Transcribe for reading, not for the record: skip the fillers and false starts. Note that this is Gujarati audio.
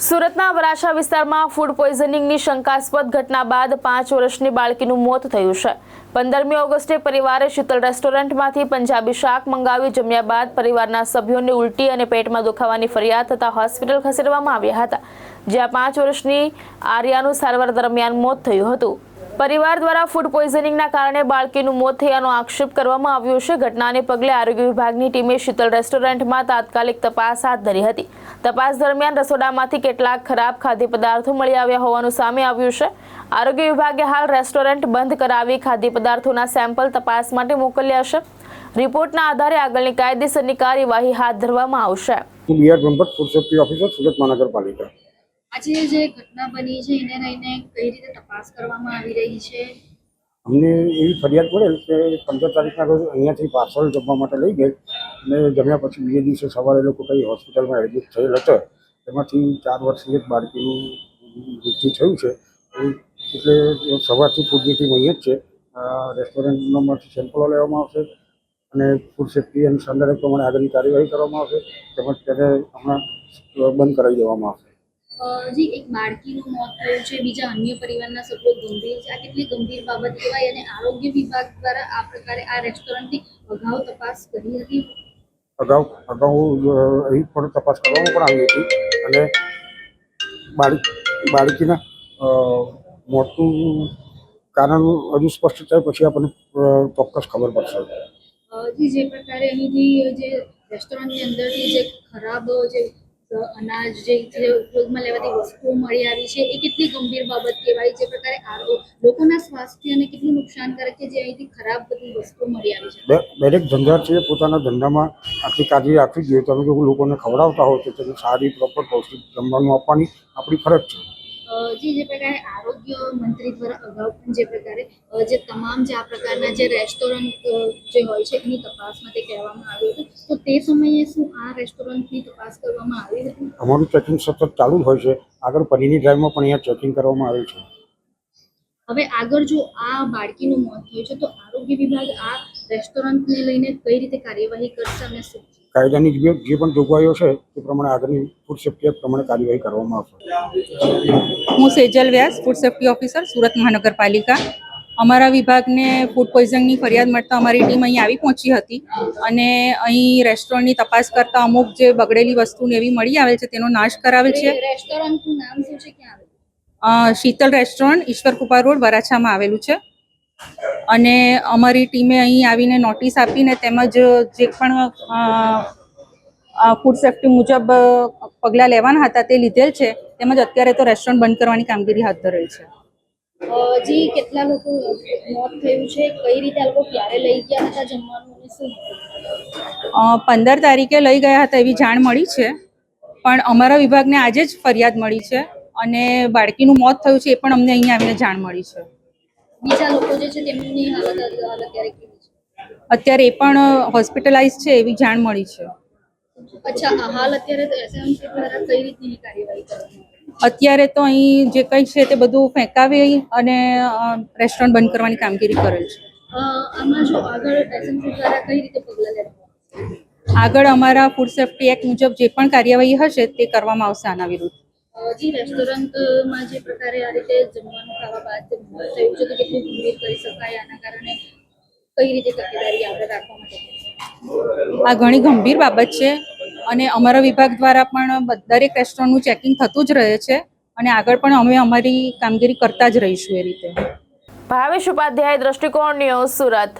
સુરતના વરાછા વિસ્તારમાં ફૂડ પોઈઝનિંગની શંકાસ્પદ ઘટના બાદ 5 વર્ષની બાળકીનું મોત થયું છે। 15મી ઓગસ્ટે પરિવારે શીતલ રેસ્ટોરન્ટમાંથી પંજાબી શાક મંગાવી જમ્યા બાદ પરિવારના સભ્યોને ઉલટી અને પેટમાં દુખાવાની ફરિયાદ થતા હોસ્પિટલ ખસેડવામાં આવ્યા હતા, જ્યાં 5 વર્ષની આર્યાનું સારવાર દરમિયાન મોત થયું હતું। પરિવાર દ્વારા ફૂડ પોઈઝનિંગના કારણે બાળકીનું મોત થયાનો આક્ષેપ કરવામાં આવ્યો છે। ઘટનાને પગલે આરોગ્ય વિભાગની ટીમે શીતલ રેસ્ટોરન્ટમાં તાત્કાલિક તપાસ હાથ ધરી હતી। તપાસ દરમિયાન રસોડામાંથી કેટલાક ખરાબ ખાદ્ય પદાર્થો મળી આવ્યા હોવાનું સામે આવ્યું છે। આરોગ્ય વિભાગે હાલ રેસ્ટોરન્ટ બંધ કરાવી ખાદ્ય પદાર્થોના સેમ્પલ તપાસ માટે મોકલ્યા છે। રિપોર્ટના આધારે આગળની કાયદેસરની કાર્યવાહી હાથ ધરવામાં આવશે। ફૂડ સેફ્ટી ઓફિસર સુરત મહાનગરપાલિકા। આજે જે ઘટના બની છે એને લઈને કઈ રીતે તપાસ કરવામાં આવી રહી છે? અમને એવી ફરિયાદ પડેલ કે 15 તારીખના રોજ અહીંયાથી પાર્સલ જમવા માટે લઈ ગઈ અને જમ્યા પછી બીજે દિવસે સવારે લોકો કઈ હોસ્પિટલમાં એડમિટ થયેલ હતો, તેમાંથી 4 વર્ષની એક બાળકીનું મૃત્યુ થયું છે। એટલે સવારથી ફૂડની ટીમ અહીંયા જ છે। રેસ્ટોરન્ટમાંથી સેમ્પલો લેવામાં આવશે અને ફૂડ સેફ્ટી અને સ્ટાન્ડર્ડ પ્રમાણે આગળની કાર્યવાહી કરવામાં આવશે, તેમજ તેને હમણાં બંધ કરાવી દેવામાં આવશે। જી, એક બાળકીનું મોત થયું છે, બીજા અન્ય પરિવારના સભ્યો ગંભીર છે। આ કેટલી ગંભીર બાબત કહેવાય અને આરોગ્ય વિભાગ દ્વારા આ પ્રકારે આ રેસ્ટોરન્ટની અગાઉ તપાસ કરી હતી? અગાઉ અહીં પણ તપાસ કરવામાં પણ આવી હતી અને બાળકીના મોતનું કારણ હજુ સ્પષ્ટ થાય પછી આપણને ચોક્કસ ખબર પડશે। જી, જે પ્રકારે અહીંથી જે રેસ્ટોરન્ટની અંદરથી જે ખરાબ જે અનાજ જે ઉપયોગમાં લેવાતી વસ્તુઓ મળી આવી છે એ કેટલી ગંભીર બાબત કહેવાય? જે પ્રકારે લોકોના સ્વાસ્થ્યને કેટલું નુકસાનકારક છે જે અહીંથી ખરાબ બધી વસ્તુઓ મળી આવી છે? દરેક ધંધાર્થીએ પોતાના ધંધામાં આટલી કાળજી રાખવી જોઈએ। તમે જો લોકોને ખવડાવતા હો તો તેને સારી પ્રોપર પૌષ્ટિક જમવાનું આપવાની આપણી ફરજ છે। જી, જે પ્રકારે આરોગ્ય મંત્રી દ્વારા અગાઉ પણ જે પ્રકારે જે તમામ જે આ પ્રકારના જે રેસ્ટોરન્ટ જે હોય છે એની તપાસ માટે કહેવામાં આવ્યું હતું, તો તે સમયે શું આ રેસ્ટોરન્ટની તપાસ કરવામાં આવી હતી? અમારું ચેકિંગ સતત ચાલુ જ હોય છે। આગળ પનીરની ડ્રાઈવમાં પણ અહીંયા ચેકિંગ કરવામાં આવે છે। હવે આગળ જો આ બાળકીનું મોત થયું છે તો આરોગ્ય વિભાગ આ રેસ્ટોરન્ટને લઈને કઈ રીતે કાર્યવાહી કરશે અને શું કાયદાની જે પણ જોગવાઈઓ છે તે પ્રમાણે આગળની ફૂડ સેફ્ટી એક્ટ પ્રમાણે કાર્યવાહી કરવામાં આવશે। હું સેજલ વ્યાસ, ફૂડ સેફ્ટી ઓફિસર, સુરત મહાનગરપાલિકા। અમારા વિભાગને ફૂડ પોઈઝનિંગની ફરિયાદ મળતા અમારી ટીમ અહીં આવી પહોંચી હતી અને અહીં રેસ્ટોરન્ટની તપાસ કરતા અમુક જે બગડેલી વસ્તુને એવી મળી આવેલ છે તેનો નાશ કરાવેલ છે। રેસ્ટોરન્ટનું નામ શું છે, ક્યાં આવેલું? શીતલ રેસ્ટોરન્ટ, ઈશ્વર કૃપા રોડ, વરાછામાં આવેલું છે અને અમારી ટીમે અહીં આવીને નોટિસ આપીને તેમજ જે પણ ફૂડ સેફ્ટી મુજબ પગલાં લેવાના હતા તે લીધેલ છે, તેમજ અત્યારે તો રેસ્ટોરન્ટ બંધ કરવાની કામગીરી હાથ ધરેલ છે। જી, કેટલા લોકો મોત થયું છે? કઈ રીતે આ લોકો ક્યારે લઈ ગયા હતા જમવાનું અને શું? 15 તારીખે લઈ ગયા હતા એવી જાણ મળી છે, પણ અમારા વિભાગને આજે જ ફરિયાદ મળી છે અને બાળકીનું મોત થયું છે એ પણ અમને અહીંયા આવીને જાણ મળી છે। બીજા લોકો જે છે તેમની હાલત અત્યારે કેવી છે? અત્યારે એ પણ હોસ્પિટલાઇઝ છે એવી જાણ મળી છે। અચ્છા, હાલ અત્યારે એસએમસી દ્વારા કઈ રીતની કાર્યવાહી કરવામાં આવે? અત્યારે તો અહીં જે કંઈ છે તે બધું ફેંકાવી અને રેસ્ટોરન્ટ બંધ કરવાની કામગીરી કરેલ છે। આમાં જો આગળ એસએમસી દ્વારા કઈ રીતે પગલાં લેવામાં આવશે? આગળ અમારા ફૂડ સેફ્ટી એક્ટ મુજબ જે પણ કાર્યવાહી હશે તે કરવામાં આવશે આના વિરુદ્ધ। જી, રેસ્ટોરન્ટમાં જે પ્રકારે આ રીતે જમવાનું ખાવા બાદ મોત થયું છે તો કેટલું ગંભીર કરી શકાય? આના કારણે કઈ રીતે તકેદારી આપણે રાખવા માટે? આ ઘણી ગંભીર બાબત છે અને અમારા વિભાગ દ્વારા પણ દરેક રેસ્ટોરન્ટનું ચેકિંગ થતું જ રહે છે અને આગળ પણ અમે અમારી કામગીરી કરતા જ રહીશું એ રીતે। ભાવેશ ઉપાધ્યાય, દ્રષ્ટિકોણ ન્યૂઝ, સુરત।